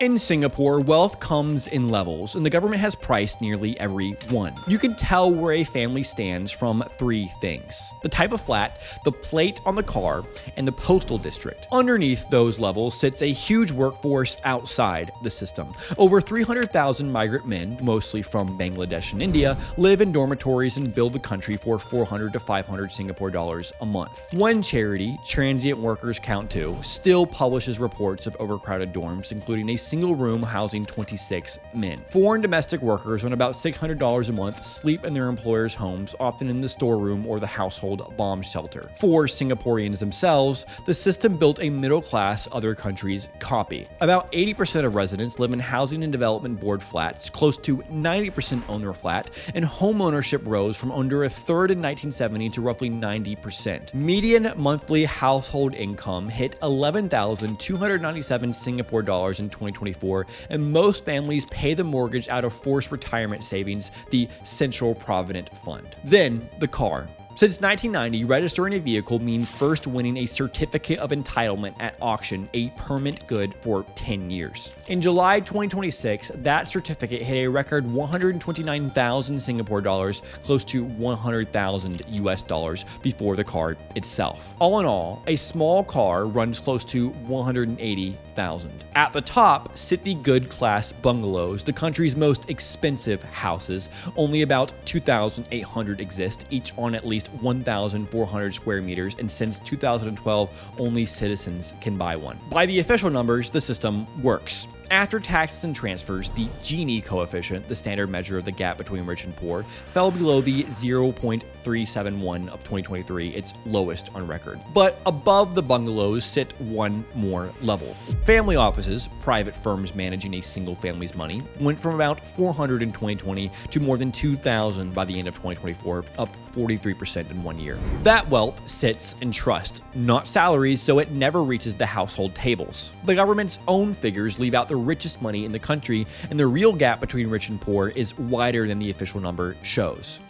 In Singapore, wealth comes in levels, and the government has priced nearly every one. You can tell where a family stands from three things: the type of flat, the plate on the car, and the postal district. Underneath those levels sits a huge workforce outside the system. Over 300,000 migrant men, mostly from Bangladesh and India, live in dormitories and build the country for 400 to 500 Singapore dollars a month. One charity, Transient Workers Count Too, still publishes reports of overcrowded dorms, including a single room housing 26 men. Foreign domestic workers on about $600 a month sleep in their employers' homes, often in the storeroom or the household bomb shelter. For Singaporeans themselves, the system built a middle-class other countries copy. About 80% of residents live in Housing and Development Board flats, close to 90% own their flat, and homeownership rose from under a third in 1970 to roughly 90%. Median monthly household income hit 11,297 Singapore dollars in 2024, and most families pay the mortgage out of forced retirement savings, the Central Provident Fund. Then, the car. Since 1990, registering a vehicle means first winning a certificate of entitlement at auction, a permanent good for 10 years. In July 2026, that certificate hit a record 129,000 Singapore dollars, close to 100,000 US dollars before the car itself. All in all, a small car runs close to 180,000. At the top sit the good class bungalows, the country's most expensive houses. Only about 2,800 exist, each on at least 1,400 square meters, and since 2012, only citizens can buy one. By the official numbers, the system works. After taxes and transfers, the Gini coefficient, the standard measure of the gap between rich and poor, fell below the 0.371 of 2023, its lowest on record. But above the bungalows sit one more level. Family offices, private firms managing a single family's money, went from about 400 in 2020 to more than 2,000 by the end of 2024, up 43% in 1 year. That wealth sits in trust, not salaries, so it never reaches the household tables. The government's own figures leave out the richest money in the country, and the real gap between rich and poor is wider than the official number shows.